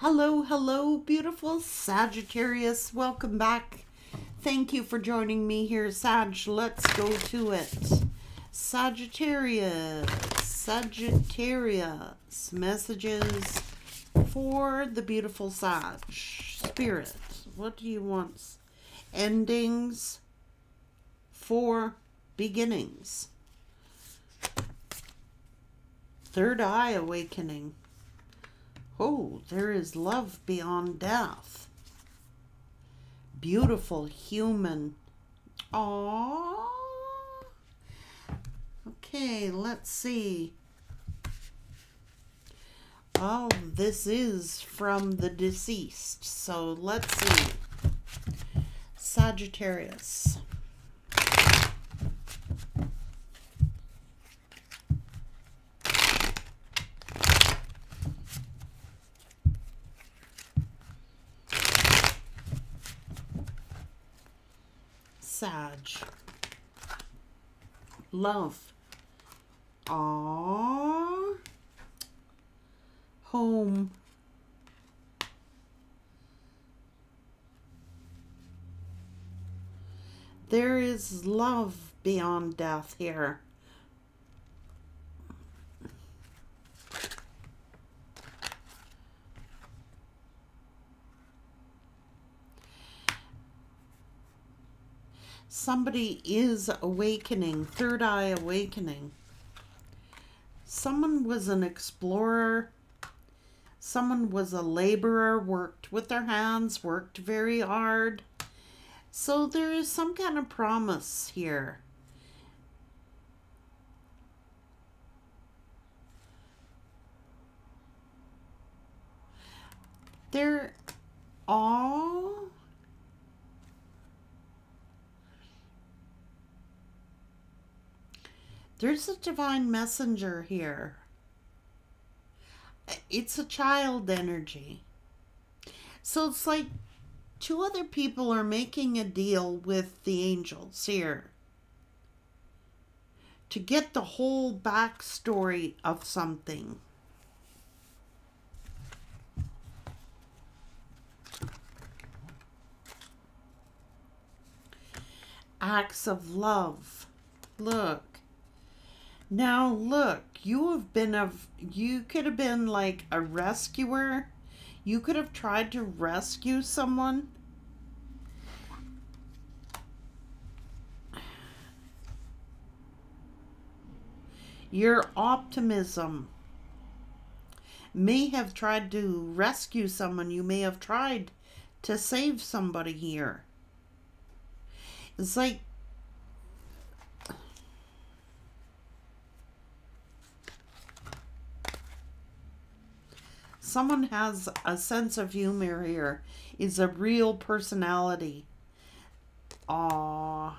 Hello, hello, beautiful Sagittarius. Welcome back. Thank you for joining me here, Sag. Let's go to it. Sagittarius, Sagittarius. Messages for the beautiful Sag. Spirit, what do you want? Endings for beginnings. Third eye awakening. Oh, there is love beyond death. Beautiful human. Aww. Okay, let's see. Oh, this is from the deceased. So let's see. Sagittarius. Sag. Love. Aww. Home. There is love beyond death here. Somebody is awakening, third eye awakening. Someone was an explorer. Someone was a laborer, worked with their hands, worked very hard. So there is some kind of promise here. They're all... There's a divine messenger here. It's a child energy. So it's like two other people are making a deal with the angels here to get the whole backstory of something. Acts of love. Look. Now look, you could have been like a rescuer. You could have tried to rescue someone. Your optimism may have tried to rescue someone. You may have tried to save somebody here. It's like someone has a sense of humor here, is a real personality. Aww.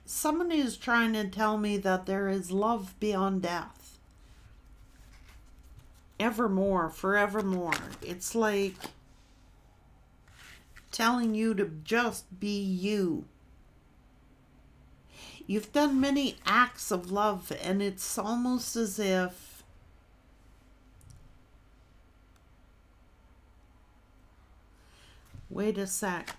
Someone is trying to tell me that there is love beyond death. Evermore, forevermore. It's like telling you to just be you. You've done many acts of love, and it's almost as if wait a sec.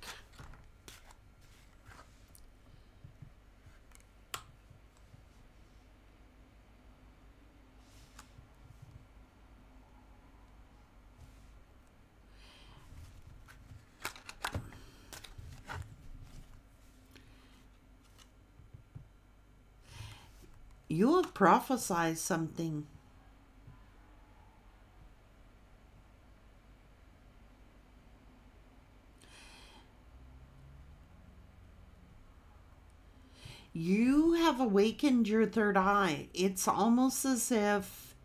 You have prophesied something. You have awakened your third eye. It's almost as if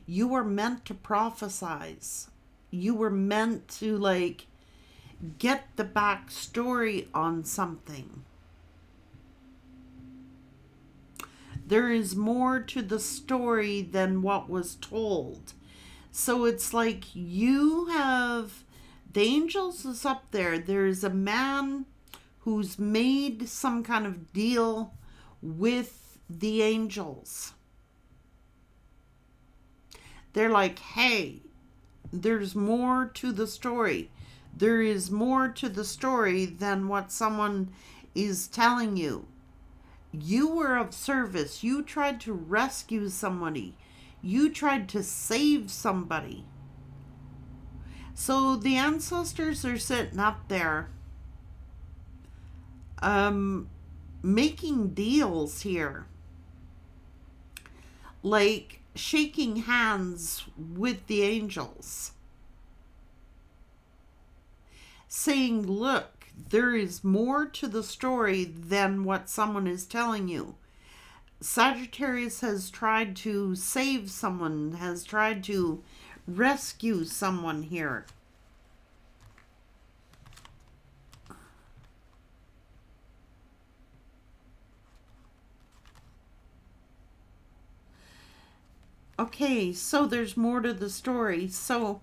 you were meant to prophesize. You were meant to like get the backstory on something. There is more to the story than what was told. So it's like you have, the angels is up there. There's a man who's made some kind of deal with the angels. They're like, hey, there's more to the story. There is more to the story than what someone is telling you. You were of service. You tried to rescue somebody. You tried to save somebody. So the ancestors are sitting up there making deals here. Like shaking hands with the angels. Saying, look, there is more to the story than what someone is telling you. Sagittarius has tried to save someone, has tried to rescue someone here. Okay, so there's more to the story. So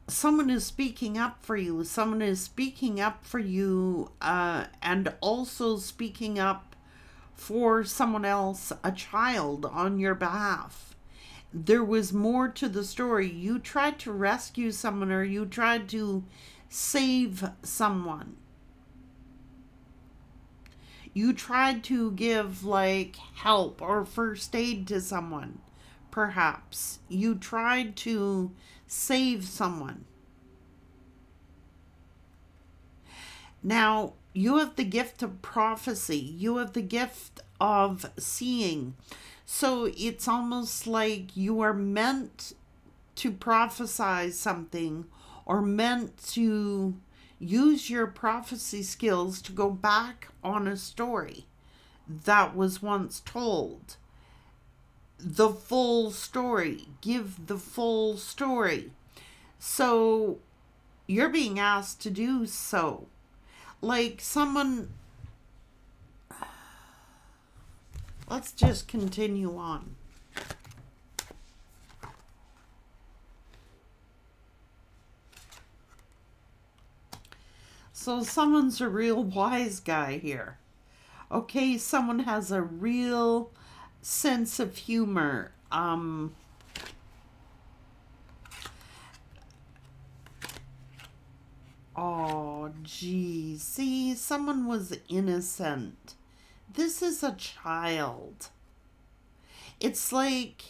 someone is speaking up for you. Someone is speaking up for you and also speaking up for someone else, a child, on your behalf. There was more to the story. You tried to rescue someone or you tried to save someone. You tried to give like help or first aid to someone, perhaps. You tried to save someone. Now, you have the gift of prophecy. You have the gift of seeing. So it's almost like you are meant to prophesy something or meant to use your prophecy skills to go back on a story that was once told. The full story. Give the full story. So you're being asked to do so. Like someone... Let's just continue on. So someone's a real wise guy here. Okay, someone has a real sense of humor. Oh, geez. See, someone was innocent. This is a child. It's like...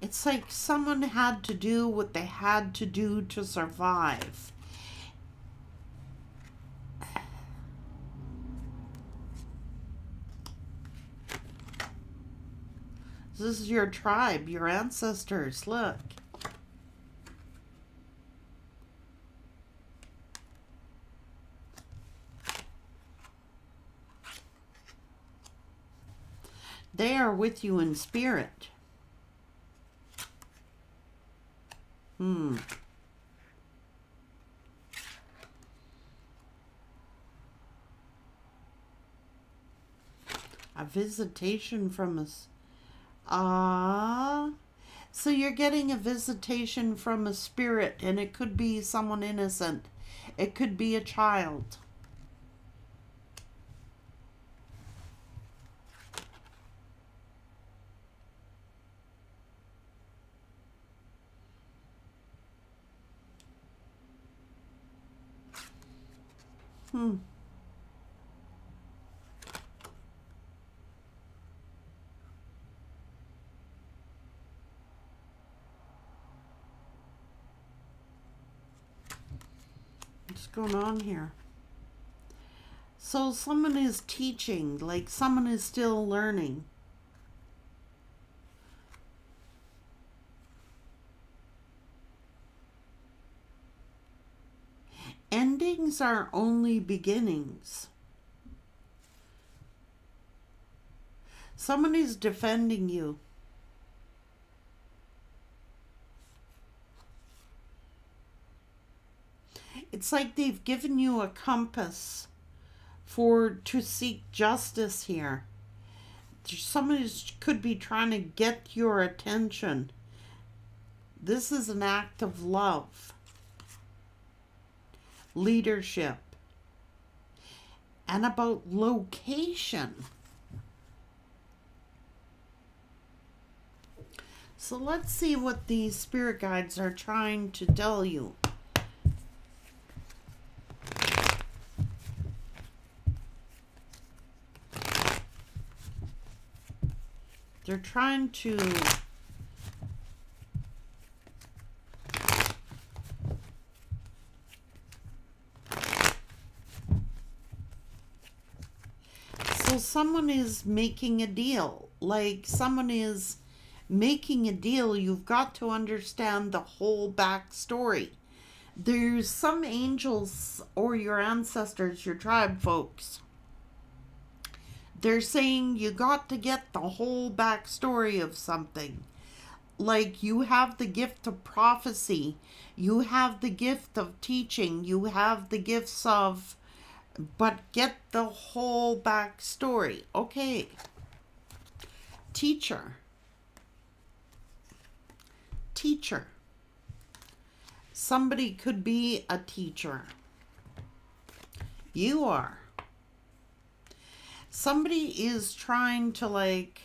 It's like someone had to do what they had to do to survive. This is your tribe, your ancestors. Look. They are with you in spirit. A visitation from us. So you're getting a visitation from a spirit, and it could be someone innocent. It could be a child. What's going on here? So someone is teaching, like someone is still learning. Endings are only beginnings. Someone is defending you. It's like they've given you a compass to seek justice here. Somebody could be trying to get your attention. This is an act of love, leadership, and about location. So let's see what these spirit guides are trying to tell you. They're trying to so someone is making a deal. Like someone is making a deal. You've got to understand the whole backstory. There's some angels or your ancestors, your tribe folks. They're saying you got to get the whole backstory of something. Like you have the gift of prophecy. You have the gift of teaching. You have the gifts of... But get the whole backstory. Okay. Teacher. Teacher. Somebody could be a teacher. You are. Somebody is trying to like...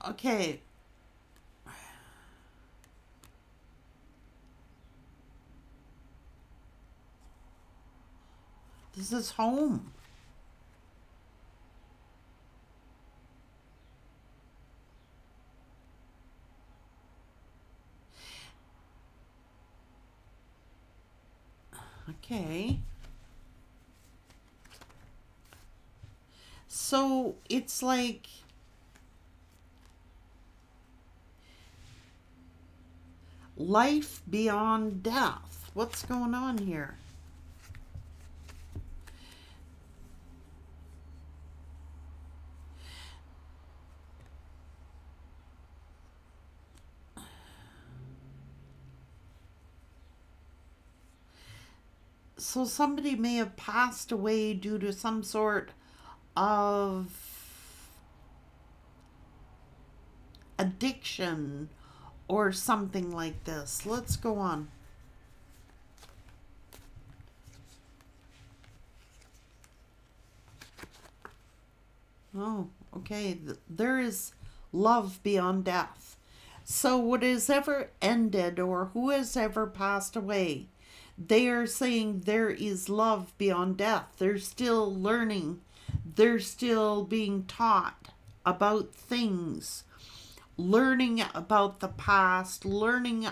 Okay. This is home. Okay. So it's like life beyond death. What's going on here? So somebody may have passed away due to some sort of addiction or something like this. Let's go on. Oh, okay. There is love beyond death. So what has ever ended or who has ever passed away, they are saying there is love beyond death. They're still learning. They're still being taught about things, learning about the past, learning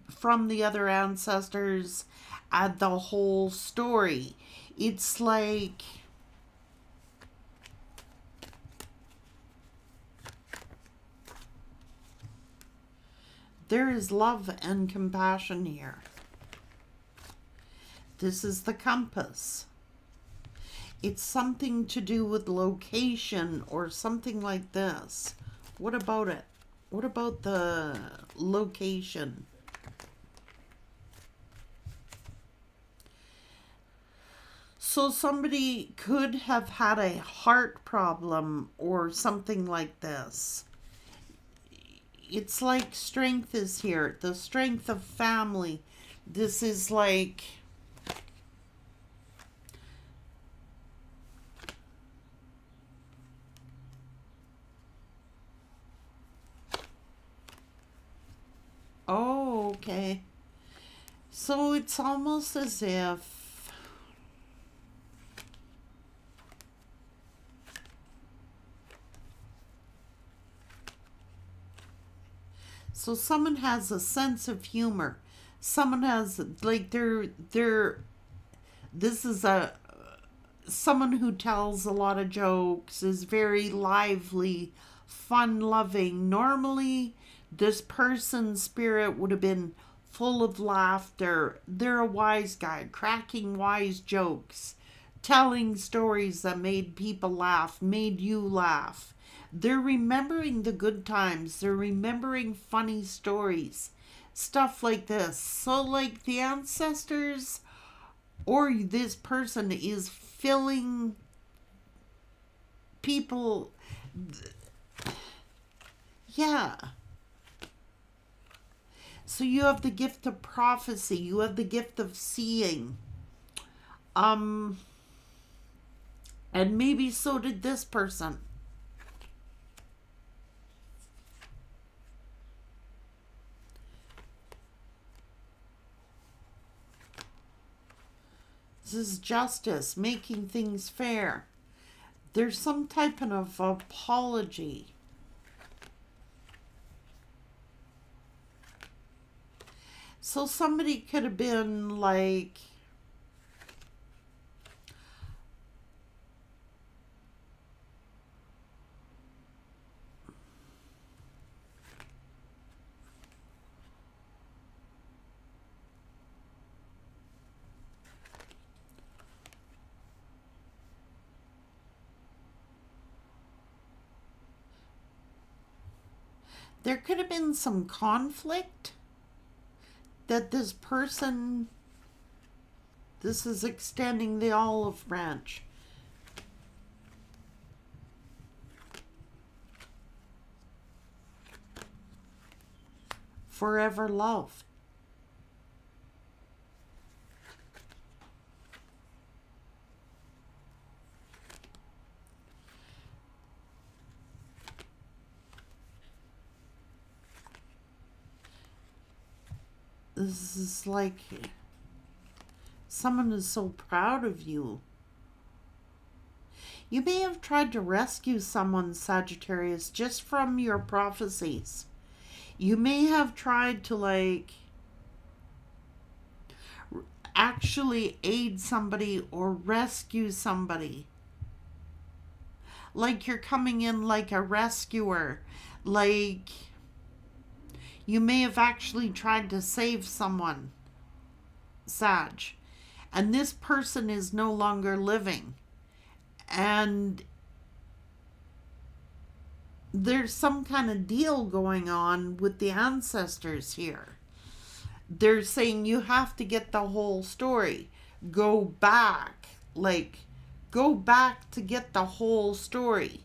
from the other ancestors, the whole story. It's like... there is love and compassion here. This is the compass. It's something to do with location or something like this. What about it? What about the location? So somebody could have had a heart problem or something like this. It's like strength is here. The strength of family. This is like... oh, okay. So it's almost as if... so someone has a sense of humor. Someone has, like, this is someone who tells a lot of jokes, is very lively, fun-loving. Normally, this person's spirit would have been full of laughter. They're a wise guy, cracking wise jokes, telling stories that made people laugh, made you laugh. They're remembering the good times. They're remembering funny stories, stuff like this. So like the ancestors or this person is filling people, yeah. So you have the gift of prophecy. You have the gift of seeing. And maybe so did this person. This is justice, making things fair. There's some type of apology. So somebody could have been like, there could have been some conflict that this person, this is extending the olive branch. Forever loved. This is like someone is so proud of you. You may have tried to rescue someone, Sagittarius, just from your prophecies. You may have tried to like actually aid somebody or rescue somebody. Like you're coming in like a rescuer. Like you may have actually tried to save someone, Sag. And this person is no longer living. And there's some kind of deal going on with the ancestors here. They're saying you have to get the whole story. Go back. Like, go back to get the whole story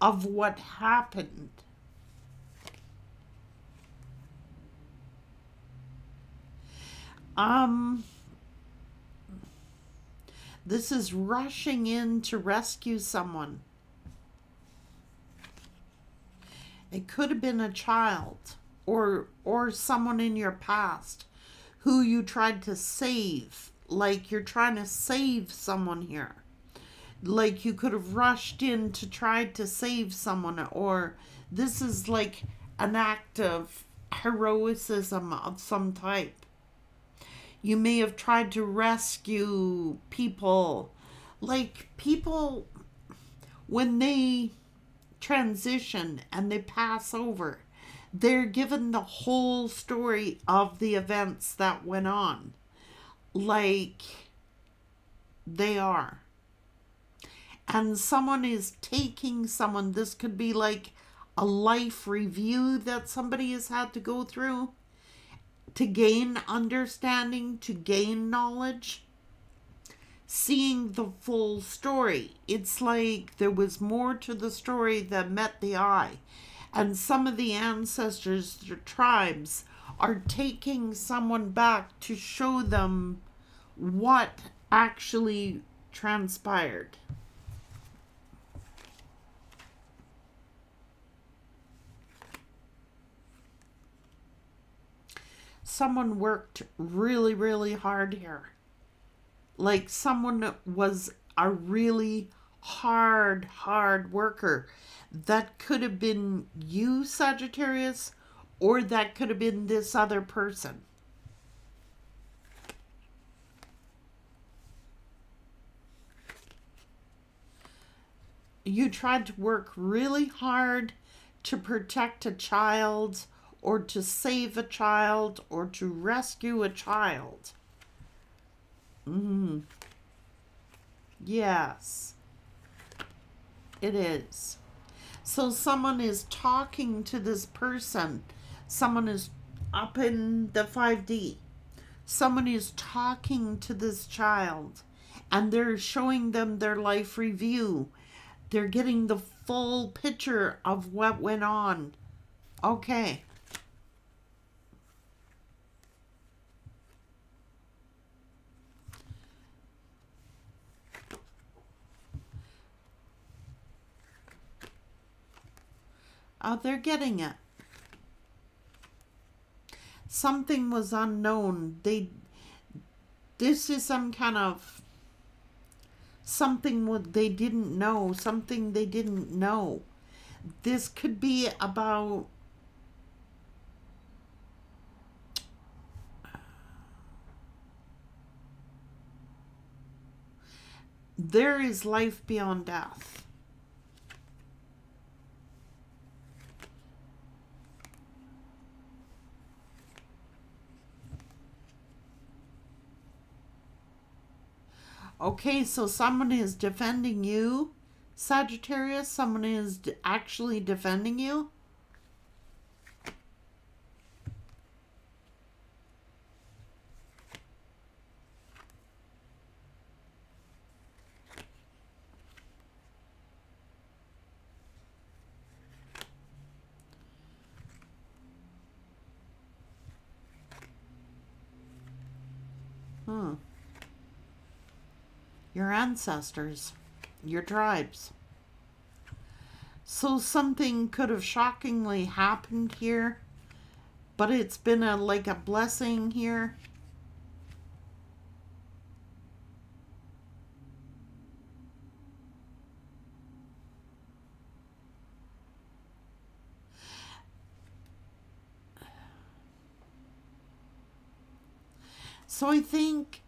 of what happened. This is rushing in to rescue someone. It could have been a child or someone in your past who you tried to save. Like you're trying to save someone here. Like you could have rushed in to try to save someone, or this is like an act of heroism of some type. You may have tried to rescue people. Like people, when they transition and they pass over, they're given the whole story of the events that went on. Like they are. And someone is taking someone, this could be like a life review that somebody has had to go through to gain understanding, to gain knowledge, seeing the full story. It's like there was more to the story than met the eye. And some of the ancestors, the tribes, are taking someone back to show them what actually transpired. Someone worked really, really hard here. Like someone was a really hard worker. That could have been you, Sagittarius, or that could have been this other person. You tried to work really hard to protect a child, or to save a child, or to rescue a child. Yes, it is. So someone is talking to this person. Someone is up in the 5D. Someone is talking to this child, and they're showing them their life review. They're getting the full picture of what went on. Okay. Oh, they're getting it. Something was unknown. This is some kind of something what they didn't know, something they didn't know. This could be about there is life beyond death. Okay, so someone is defending you, Sagittarius. Someone is actually defending you. Your ancestors, your tribes. So something could have shockingly happened here, but it's been like a blessing here. So I think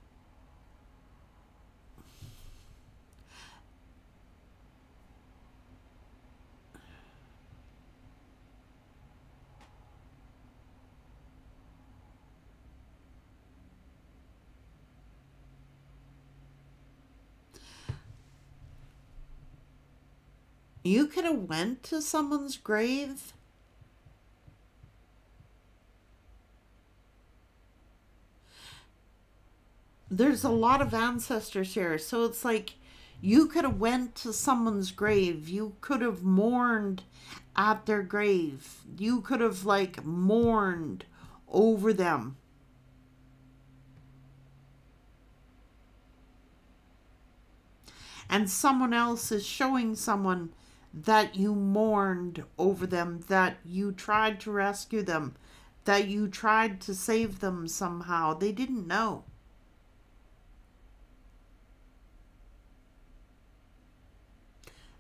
you could have went to someone's grave. There's a lot of ancestors here, so it's like you could have went to someone's grave. You could have mourned at their grave. You could have like mourned over them. And someone else is showing someone that you mourned over them, that you tried to rescue them, that you tried to save them somehow. They didn't know.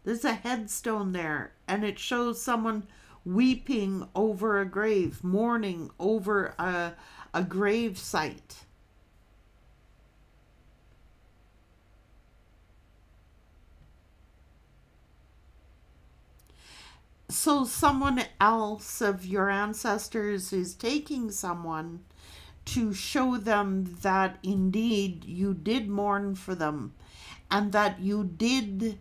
There's a headstone there, and it shows someone weeping over a grave, mourning over a grave site. So someone else of your ancestors is taking someone to show them that indeed you did mourn for them, and that you did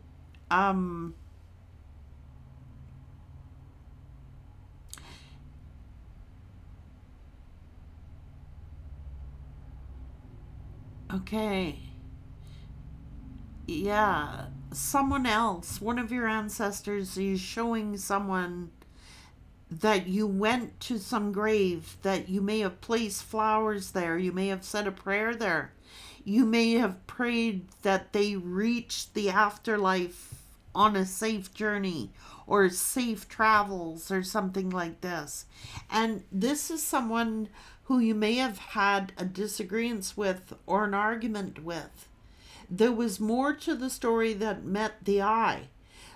okay, yeah, someone else, one of your ancestors is showing someone that you went to some grave, that you may have placed flowers there, you may have said a prayer there, you may have prayed that they reach the afterlife on a safe journey or safe travels or something like this. And this is someone who you may have had a disagreement with or an argument with. There was more to the story that met the eye.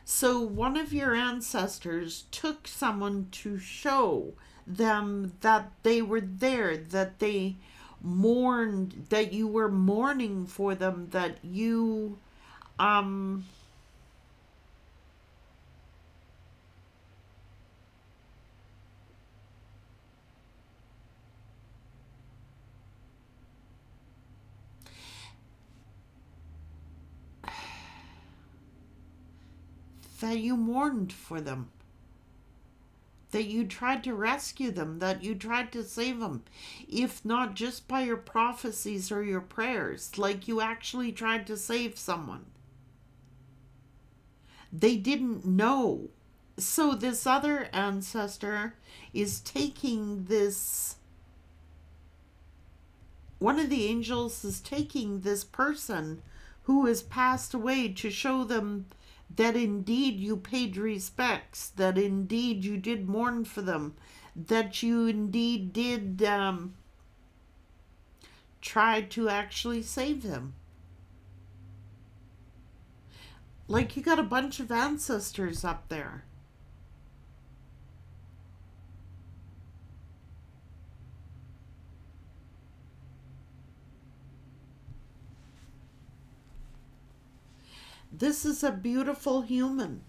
So one of your ancestors took someone to show them that they were there, that they mourned, that you were mourning for them, that you that you mourned for them, that you tried to rescue them, that you tried to save them, if not just by your prophecies or your prayers, like you actually tried to save someone. They didn't know. So this other ancestor is taking this, one of the angels is taking this person who has passed away to show them that indeed you paid respects, that indeed you did mourn for them, that you indeed did try to actually save them. Like, you got a bunch of ancestors up there. This is a beautiful human.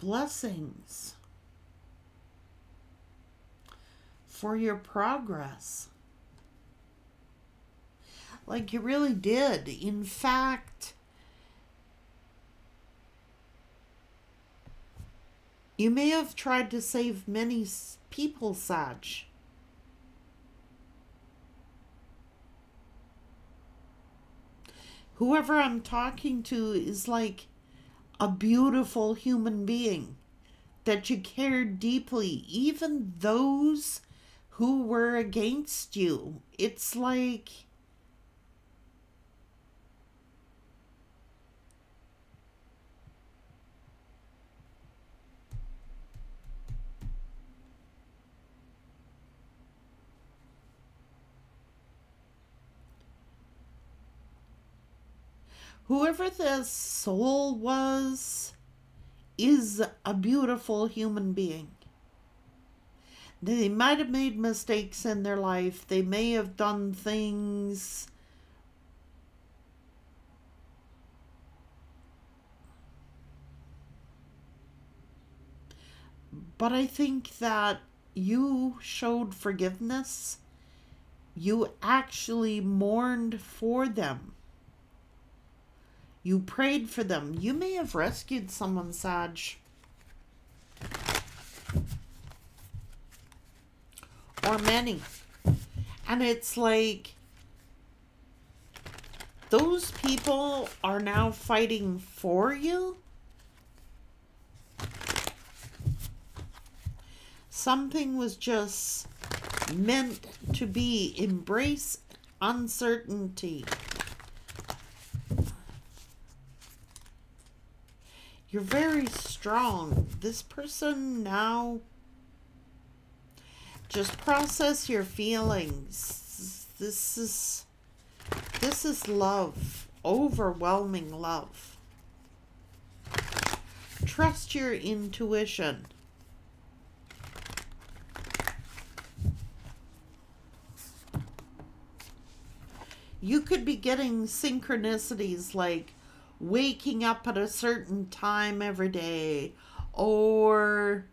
Blessings for your progress. Like, you really did. In fact, you may have tried to save many people, Sag. Whoever I'm talking to is like a beautiful human being that you cared deeply, even those who were against you. It's like, whoever this soul was is a beautiful human being. They might have made mistakes in their life. They may have done things but I think that you showed forgiveness. You actually mourned for them. You prayed for them. You may have rescued someone, Sag. Or many. And it's like, those people are now fighting for you. Something was just meant to be. Embrace uncertainty. You're very strong. This person now, just process your feelings. This is love, overwhelming love. Trust your intuition. You could be getting synchronicities like waking up at a certain time every day, or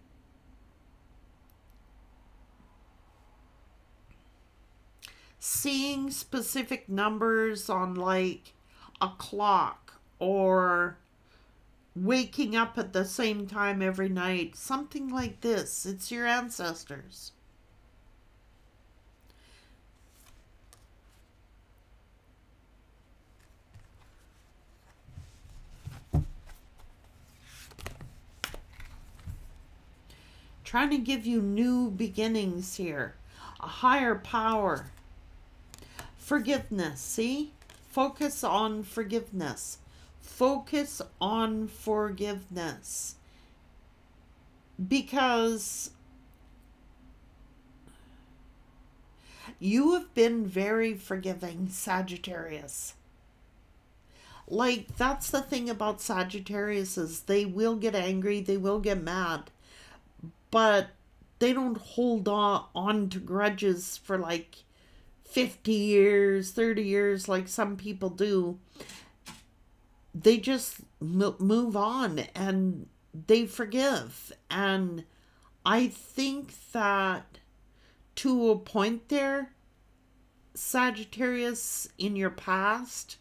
seeing specific numbers on like a clock, or waking up at the same time every night. Something like this. It's your ancestors. Trying to give you new beginnings here. A higher power. Forgiveness, see? Focus on forgiveness. Focus on forgiveness. Because you have been very forgiving, Sagittarius. Like, that's the thing about Sagittarius, is they will get angry, they will get mad, but they don't hold on to grudges for like 50 years, 30 years like some people do. They just move on and they forgive. And I think that to a point there, Sagittarius, in your past,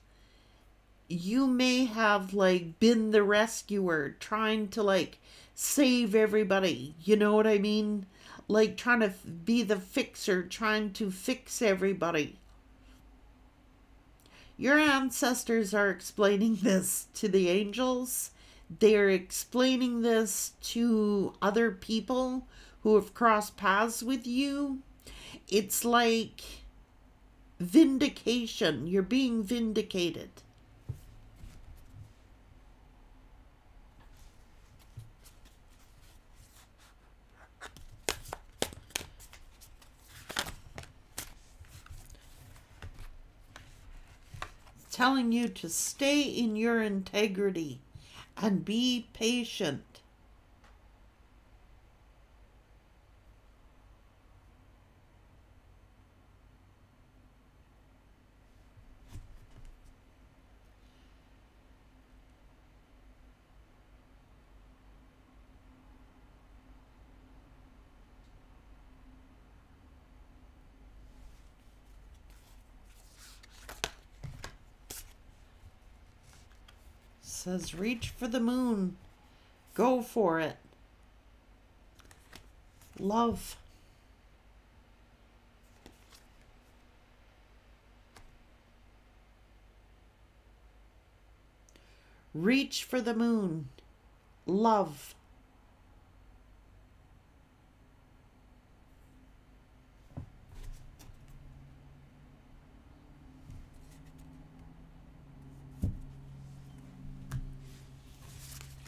you may have like been the rescuer, trying to like save everybody. You know what I mean? like trying to be the fixer, trying to fix everybody. Your ancestors are explaining this to the angels. They're explaining this to other people who have crossed paths with you. It's like vindication. You're being vindicated. Telling you to stay in your integrity and be patient. Says reach for the moon. Go for it. Love. Reach for the moon. Love.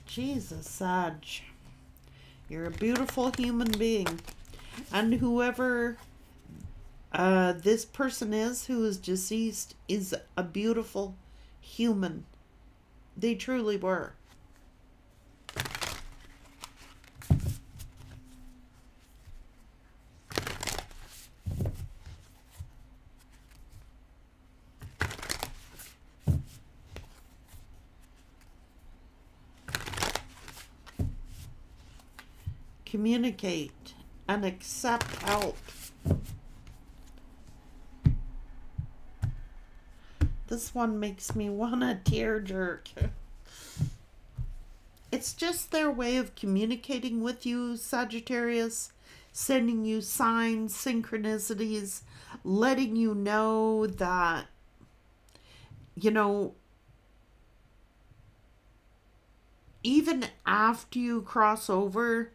Jesus, Sag. You're a beautiful human being. And whoever this person is who is deceased is a beautiful human. They truly were. Communicate and accept help. This one makes me want to tear jerk. It's just their way of communicating with you, Sagittarius, sending you signs, synchronicities, letting you know that, you know, even after you cross over,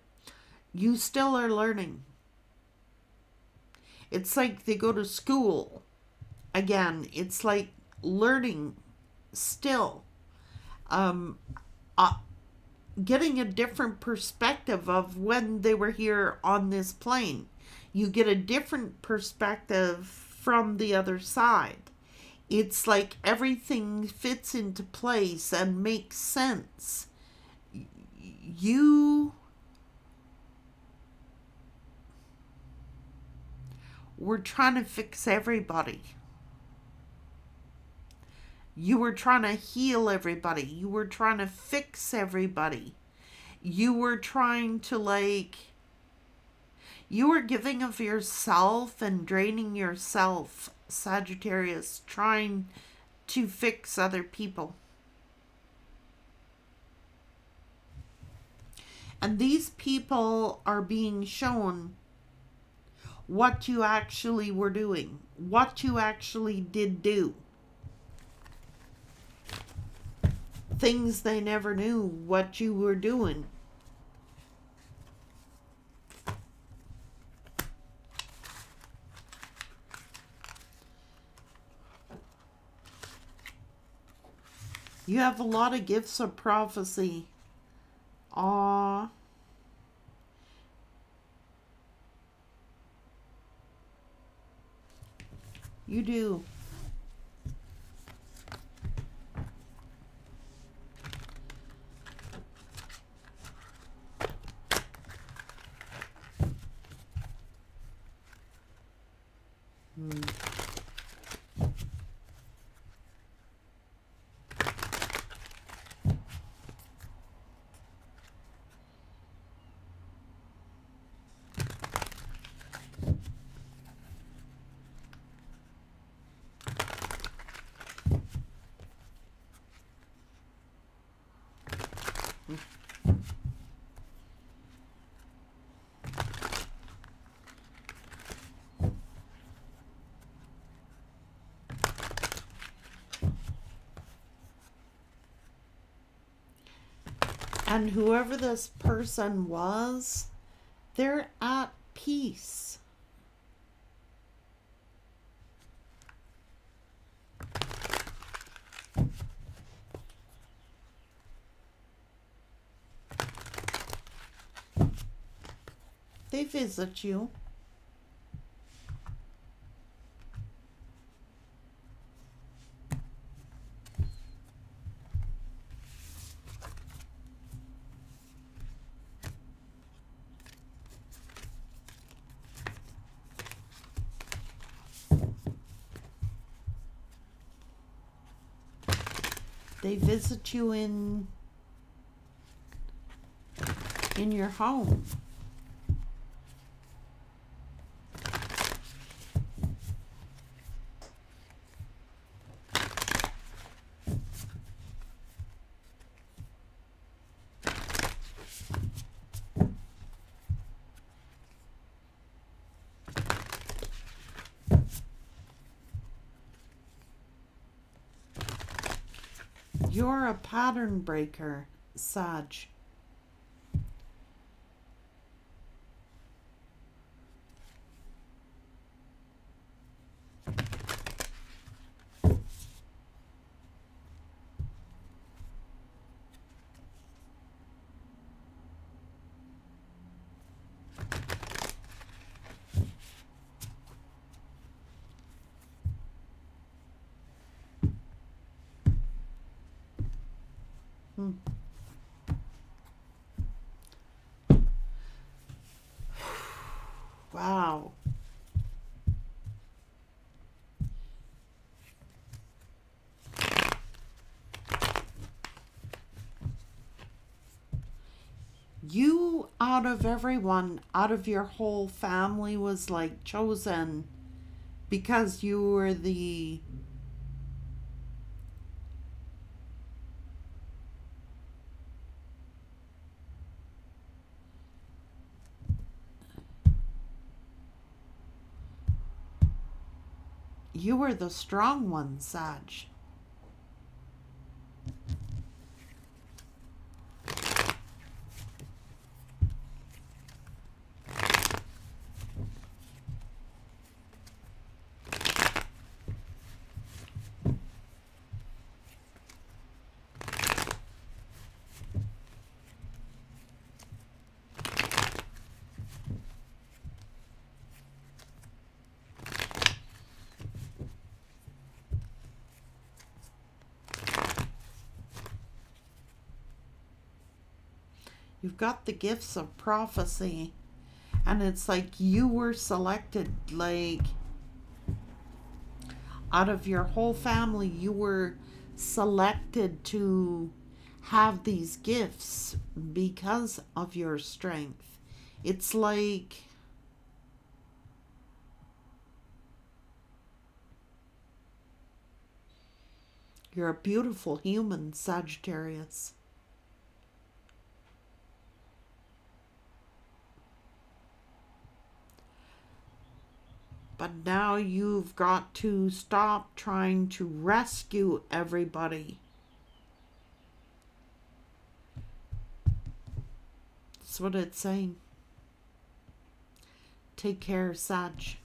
you still are learning. It's like they go to school. Again, it's like learning still. Getting a different perspective of when they were here on this plane. You get a different perspective from the other side. It's like everything fits into place and makes sense. You were trying to fix everybody. You were trying to heal everybody. You were trying to fix everybody. You were trying to, like, you were giving of yourself and draining yourself, Sagittarius, trying to fix other people. And these people are being shown what you actually were doing, what you actually did do. Things they never knew what you were doing. You have a lot of gifts of prophecy. Aww. You do. And whoever this person was, they're at peace. They visit you. They visit you in your home. You're a pattern breaker, Sag. Wow. You, out of everyone, out of your whole family, was like chosen because you were the strong one, Sag. You've got the gifts of prophecy, and it's like you were selected, like out of your whole family, you were selected to have these gifts because of your strength. It's like you're a beautiful human, Sagittarius. But now you've got to stop trying to rescue everybody. That's what it's saying. Take care, Sag.